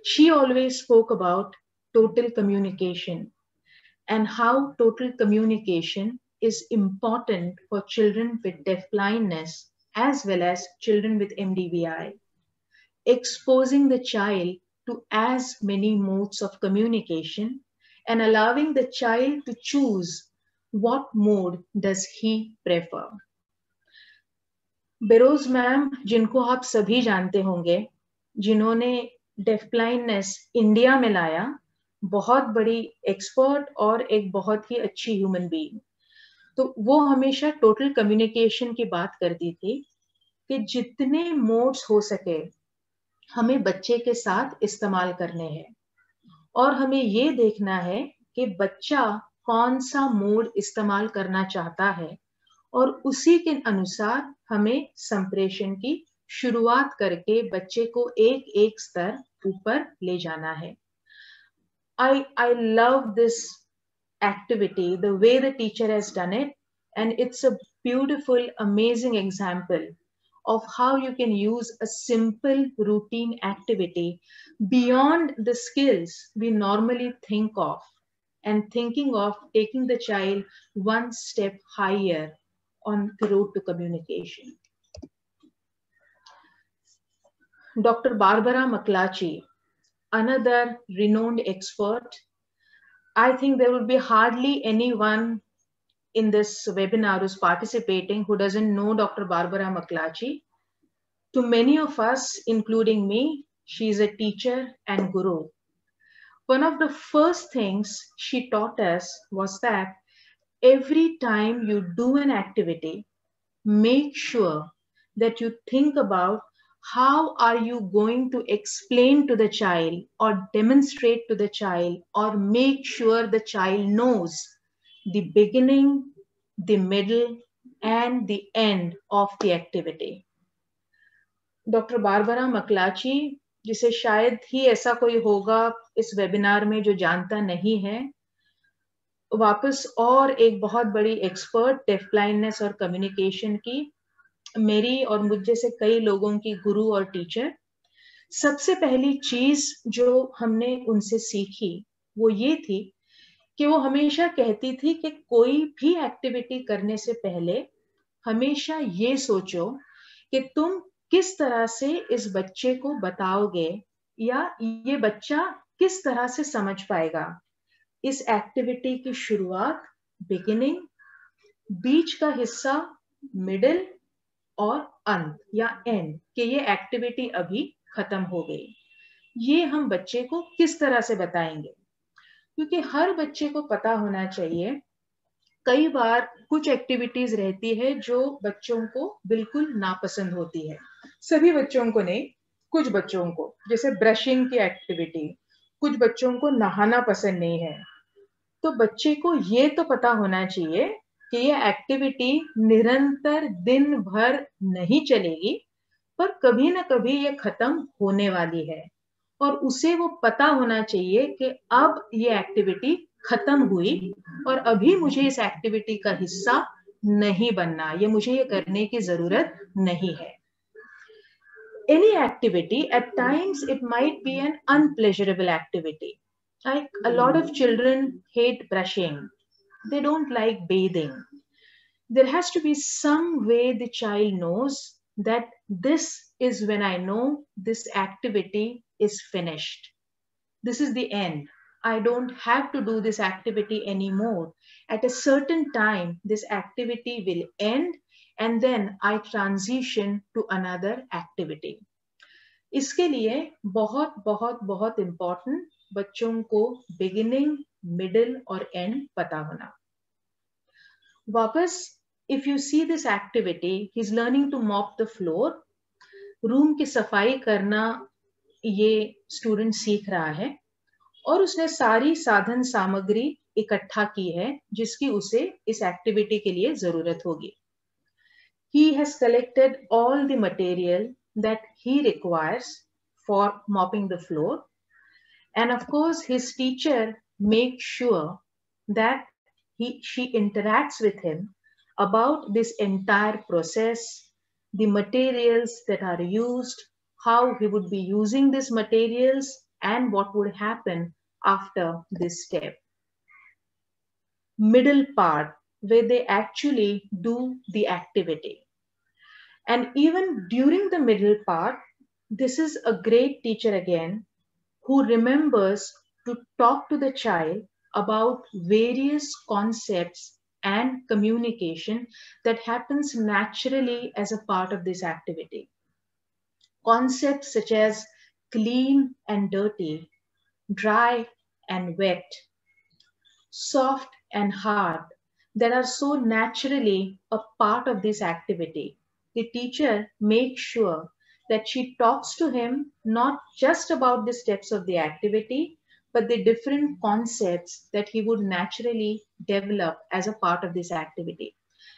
She always spoke about total communication and how total communication is important for children with deafblindness as well as children with MDVI. Exposing the child to as many modes of communication and allowing the child to choose what mode does he prefer. Bureaus ma'am, जिनको आप सभी जानते होंगे, जिन्होंने def blindness India में लाया, बहुत बड़ी एक्सपर्ट और एक बहुत ही अच्छी ह्यूमन बीइंग। तो वो हमेशा टोटल कम्युनिकेशन की बात करती थी कि जितने मोड्स हो सके हमें बच्चे के साथ इस्तेमाल करने हैं और हमें ये देखना है कि बच्चा कौन सा मोड इस्तेमाल करना चाहता है और उसी के अनुसार हमें संप्रेषण की शुरुआत करके बच्चे को एक एक स्तर ऊपर ले जाना है। I love this activity, the way the teacher has done it, and it's a beautiful, amazing example of how you can use a simple routine activity beyond the skills we normally think of, and thinking of taking the child 1 step higher on the road to communication. Dr. Barbara McClatchy, another renowned expert. I think there will be hardly anyone in this webinar who's participating who doesn't know Dr. Barbara McClatchy. To many of us, including me, she is a teacher and guru. One of the first things she taught us was that every time you do an activity, make sure that you think about how are you going to explain to the child or demonstrate to the child or make sure the child knows the beginning, the middle, and the end of the activity. Dr. Barbara McClatchy, जिसे शायद ही ऐसा कोई होगा इस webinar में जो जानता नहीं है, वापस और एक बहुत बड़ी एक्सपर्ट डेफ ब्लाइंडनेस और कम्युनिकेशन की, मेरी और मुझ जैसे कई लोगों की गुरु और टीचर। सबसे पहली चीज जो हमने उनसे सीखी वो ये थी कि वो हमेशा कहती थी कि कोई भी एक्टिविटी करने से पहले हमेशा ये सोचो कि तुम किस तरह से इस बच्चे को बताओगे या ये बच्चा किस तरह से समझ पाएगा। इस एक्टिविटी की शुरुआत बिगिनिंग, बीच का हिस्सा मिडिल और अंत या एंड, कि ये एक्टिविटी अभी खत्म हो गई, ये हम बच्चे को किस तरह से बताएंगे। क्योंकि हर बच्चे को पता होना चाहिए, कई बार कुछ एक्टिविटीज रहती है जो बच्चों को बिल्कुल नापसंद होती है, सभी बच्चों को नहीं, कुछ बच्चों को, जैसे ब्रशिंग की एक्टिविटी, कुछ बच्चों को नहाना पसंद नहीं है। तो बच्चे को ये तो पता होना चाहिए कि ये एक्टिविटी निरंतर दिन भर नहीं चलेगी, पर कभी ना कभी ये खत्म होने वाली है और उसे वो पता होना चाहिए कि अब ये एक्टिविटी खत्म हुई और अभी मुझे इस एक्टिविटी का हिस्सा नहीं बनना, ये मुझे ये करने की जरूरत नहीं है. Any activity, at times it might be an unpleasurable activity. Like a lot of children hate brushing, they don't like bathing. There has to be some way the child knows that this is when I know this activity is finished. This is the end. I don't have to do this activity anymore. At a certain time, this activity will end and then I transition to another activity. इसके लिए बहुत बहुत बहुत important बच्चों को beginning, middle और and पता होना. वापस if you see this activity, he is learning to mop the floor. Room की सफाई करना ये स्टूडेंट सीख रहा है और उसने सारी साधन सामग्री इकट्ठा की है जिसकी उसे इस एक्टिविटी के लिए जरूरत होगी. He has collected all the material that he requires for mopping the floor, and of course his teacher makes sure that she interacts with him about this entire process, the materials that are used, how he would be using these materials, and what would happen after this step. Middle part, where they actually do the activity. And even during the middle part, this is a great teacher again who remembers to talk to the child about various concepts and communication that happens naturally as a part of this activity. Concepts such as clean and dirty, dry and wet, soft and hard, that are so naturally a part of this activity. The teacher makes sure that she talks to him not just about the steps of the activity, but the different concepts that he would naturally develop as a part of this activity.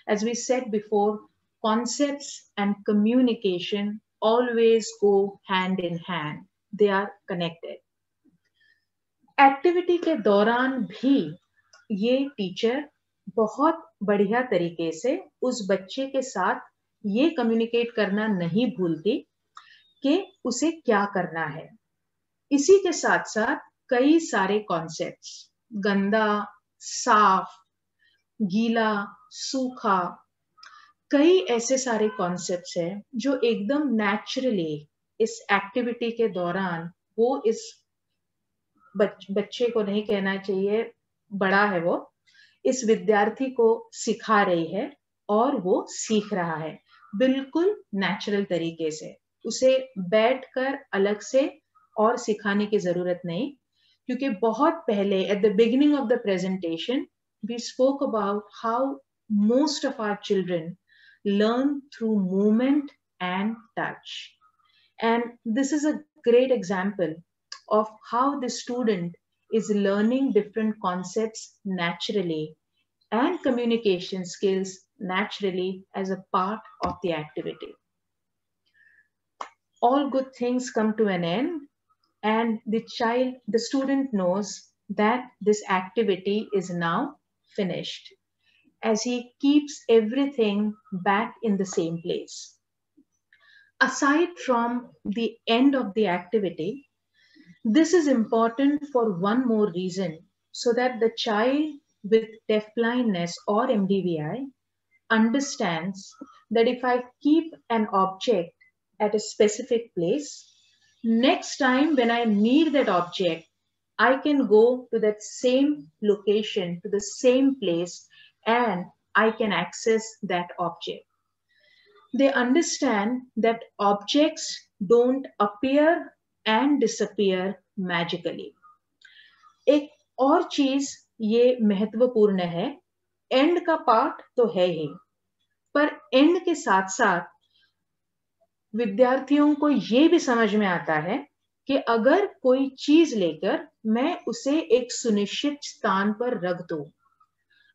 As we said before, concepts and communication always go hand in hand. They are connected. Activity के दौरान भी ये teacher बहुत बढ़िया तरीके से उस बच्चे के साथ ये कम्युनिकेट करना नहीं भूलती कि उसे क्या करना है. इसी के साथ साथ कई सारे कॉन्सेप्ट्स, गंदा, साफ, गीला, सूखा, कई ऐसे सारे कॉन्सेप्ट्स हैं जो एकदम नेचुरली इस एक्टिविटी के दौरान वो इस बच्चे को नहीं कहना चाहिए, बड़ा है वो, इस विद्यार्थी को सिखा रही है और वो सीख रहा है बिल्कुल नेचुरल तरीके से. उसे बैठकर अलग से और सिखाने की जरूरत नहीं, क्योंकि बहुत पहले at the beginning of the presentation we spoke about how most of our children learn through movement and touch. And this is a great example of how the student is learning different concepts naturally and communication skills naturally as a part of the activity. All good things come to an end, and the student knows that this activity is now finished, as he keeps everything back in the same place. Aside from the end of the activity, this is important for one more reason, so that the child with deafblindness or MDVI understands that if I keep an object at a specific place, next time when I need that object, I can go to that same location, to the same place, and I can access that object. They understand that objects don't appear and disappear magically. एक और चीज ये महत्वपूर्ण है, and का part तो है ही, पर एंड के साथ साथ विद्यार्थियों को ये भी समझ में आता है कि अगर कोई चीज लेकर मैं उसे एक सुनिश्चित स्थान पर रख दूं,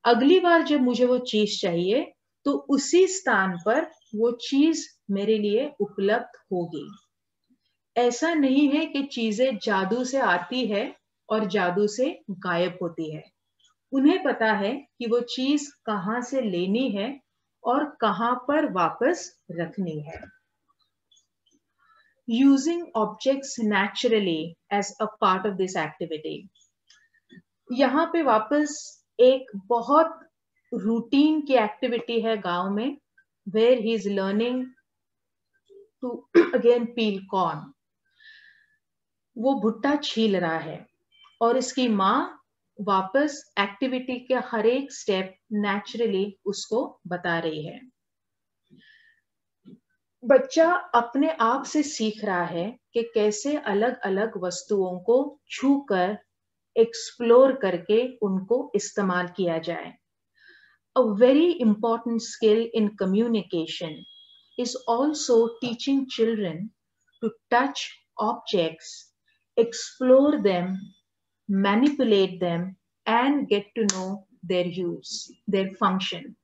अगली बार जब मुझे वो चीज चाहिए तो उसी स्थान पर वो चीज मेरे लिए उपलब्ध होगी। ऐसा नहीं है कि चीजें जादू से आती है और जादू से गायब होती है। उन्हें पता है कि वो चीज कहाँ से लेनी है और कहाँ पर वापस रखनी है। Using objects naturally as a part of this activity. यहाँ पे वापस एक बहुत रूटीन की एक्टिविटी है गांव में, where he is learning to again peel corn. वो भुट्टा छील रहा है और इसकी माँ वापस एक्टिविटी के हर एक स्टेप नेचुरली उसको बता रही है। बच्चा अपने आप से सीख रहा है कि कैसे अलग अलग वस्तुओं को छूकर एक्सप्लोर करके उनको इस्तेमाल किया जाए। A very important skill in communication is also teaching children to touch objects, explore them, manipulate them, and get to know their use, their function.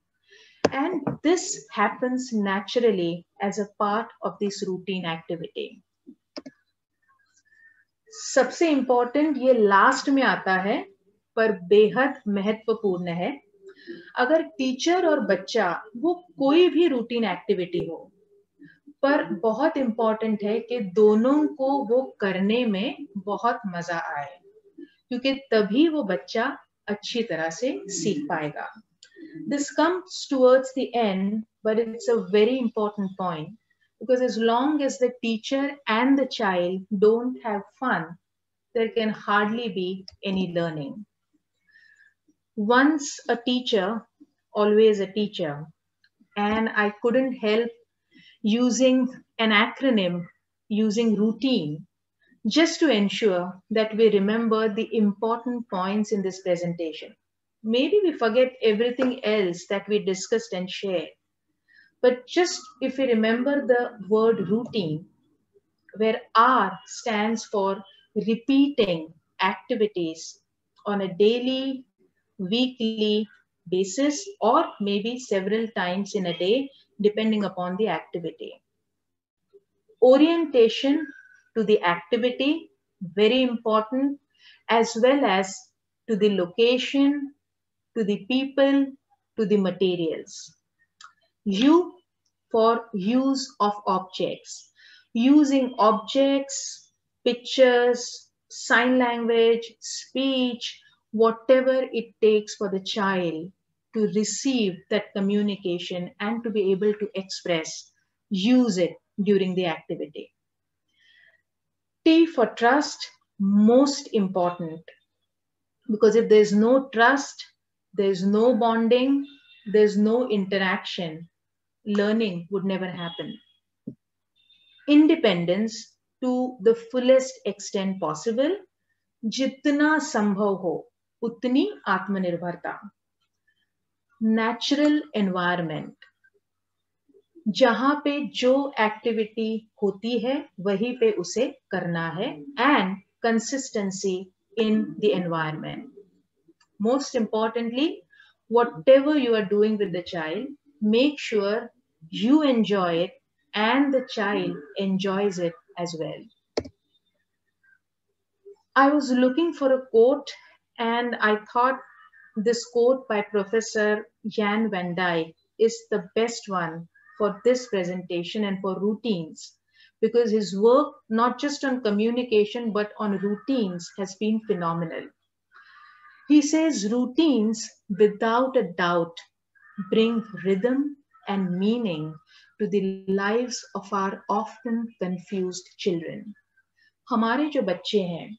And this happens naturally as a part of this routine activity. सबसे important ये last में आता है, पर बेहद महत्वपूर्ण है। अगर टीचर और बच्चा वो कोई भी रूटीन एक्टिविटी हो, पर बहुत इंपॉर्टेंट है कि दोनों को वो करने में बहुत मजा आए, क्योंकि तभी वो बच्चा अच्छी तरह से सीख पाएगा। This comes towards the end, but it's a very important point, because as long as the teacher and the child don't have fun, there can hardly be any learning. Once a teacher, always a teacher, and I couldn't help using an acronym, using routine, just to ensure that we remember the important points in this presentation. Maybe we forget everything else that we discussed and shared, but just if we remember the word routine, where R stands for repeating activities on a daily, weekly basis, or maybe several times in a day, depending upon the activity. Orientation to the activity, very important, as well as to the location, to the people, to the materials. U for use of objects. Using objects, pictures, sign language, speech, whatever it takes for the child to receive that communication and to be able to express, use it during the activity. T for trust, most important, because if there's no trust, there's no bonding, there's no interaction, learning would never happen. Independence to the fullest extent possible, जितना संभव हो उतनी आत्मनिर्भरता. Natural environment, जहां पे जो activity होती है वहीं पे उसे करना है, and consistency in the environment. Most importantly, whatever you are doing with the child, make sure you enjoy it and the child enjoys it as well. I was looking for a quote and I thought this quote by Professor Jan van Dijk is the best one for this presentation and for routines, because his work not just on communication but on routines has been phenomenal. He says routines without a doubt bring rhythm and meaning to the lives of our often confused children. हमारे जो बच्चे हैं,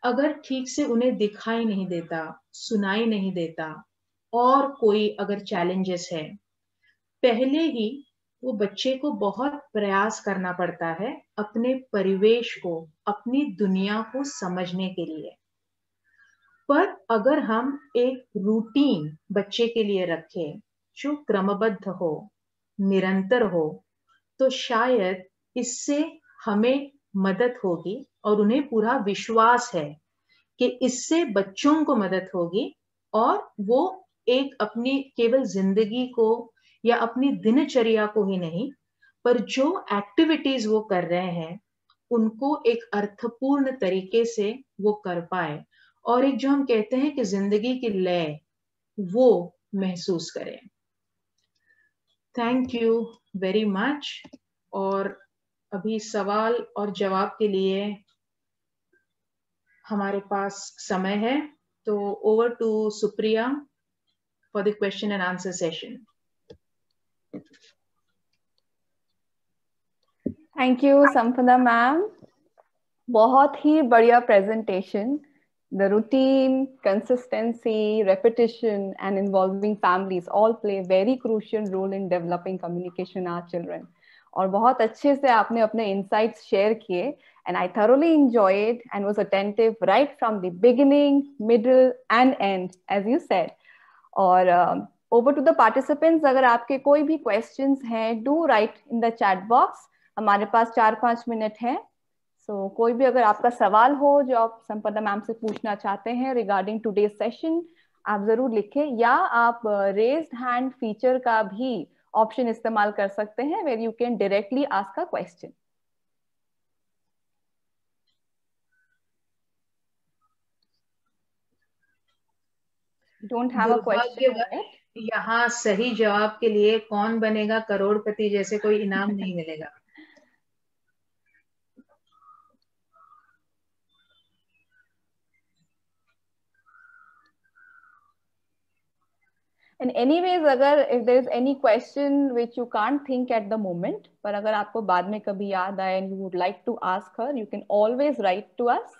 अगर ठीक से उन्हें दिखाई नहीं देता, सुनाई नहीं देता, और कोई अगर चैलेंजेस है, पहले ही वो बच्चे को बहुत प्रयास करना पड़ता है अपने परिवेश को, अपनी दुनिया को समझने के लिए। पर अगर हम एक रूटीन बच्चे के लिए रखें जो क्रमबद्ध हो, निरंतर हो, तो शायद इससे हमें मदद होगी और उन्हें पूरा विश्वास है कि इससे बच्चों को मदद होगी और वो एक अपनी केवल जिंदगी को या अपनी दिनचर्या को ही नहीं, पर जो एक्टिविटीज वो कर रहे हैं उनको एक अर्थपूर्ण तरीके से वो कर पाए, और एक जो हम कहते हैं कि जिंदगी की लय वो महसूस करें। Thank you very much. और अभी सवाल और जवाब के लिए हमारे पास समय है, तो over to Supriya for the question and answer session. Thank you Sampada ma'am, बहुत ही बढ़िया presentation. The routine, consistency, repetition, and involving families all play a very crucial role in developing communication in our children. और बहुत अच्छे से आपने अपने insights share किए, and I thoroughly enjoyed and was attentive right from the beginning, middle, and end, as you said. और over to the participants, अगर आपके कोई भी questions हैं, do write in the chat box. हमारे पास 4-5 मिनट हैं। कोई भी अगर आपका सवाल हो जो आप संपदा मैम से पूछना चाहते हैं रिगार्डिंग टुडेज सेशन, आप जरूर लिखें, या आप रेज्ड हैंड फीचर का भी ऑप्शन इस्तेमाल कर सकते हैं where you can directly ask a question. Don't have a question. यहाँ सही जवाब के लिए कौन बनेगा करोड़पति जैसे कोई इनाम नहीं मिलेगा। And anyways, अगर if there is any question which you can't think at the moment, पर अगर आपको बाद में कभी याद आए and you would like to ask her, you can always write to us.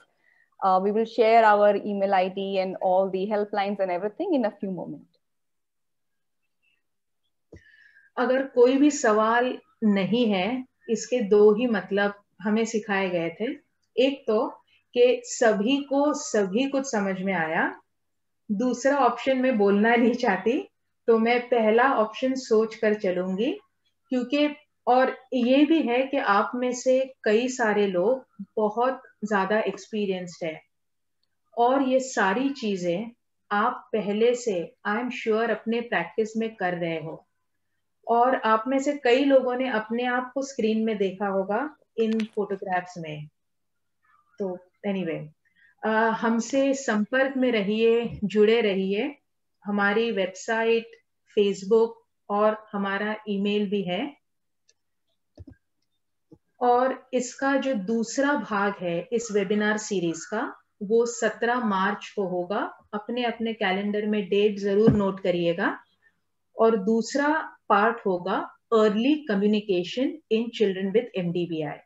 We will share our email ID and all the helplines and everything in a few moments. अगर कोई भी सवाल नहीं है, इसके दो ही मतलब हमें सिखाए गए थे। एक तो कि सभी को सभी कुछ समझ में आया। दूसरा ऑप्शन में बोलना नहीं चाहती, तो मैं पहला ऑप्शन सोच कर चलूंगी, क्योंकि और ये भी है कि आप में से कई सारे लोग बहुत ज्यादा एक्सपीरियंस्ड है, और ये सारी चीजें आप पहले से आई एम श्योर अपने प्रैक्टिस में कर रहे हो, और आप में से कई लोगों ने अपने आप को स्क्रीन में देखा होगा इन फोटोग्राफ्स में। तो एनीवे, हमसे संपर्क में रहिए, जुड़े रहिए। हमारी वेबसाइट, फेसबुक और हमारा ईमेल भी है। और इसका जो दूसरा भाग है इस वेबिनार सीरीज का, वो 17 मार्च को होगा। अपने अपने कैलेंडर में डेट जरूर नोट करिएगा। और दूसरा पार्ट होगा early communication in children with MDBI।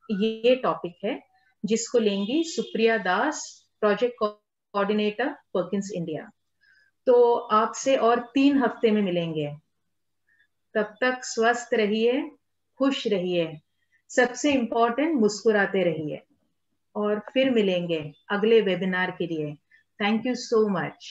ये टॉपिक है जिसको लेंगी सुप्रिया दास, प्रोजेक्ट कोऑर्डिनेटर पर्किंस इंडिया। तो आपसे और 3 हफ्ते में मिलेंगे। तब तक स्वस्थ रहिए, खुश रहिए, सबसे इंपॉर्टेंट मुस्कुराते रहिए, और फिर मिलेंगे अगले वेबिनार के लिए। Thank you so much.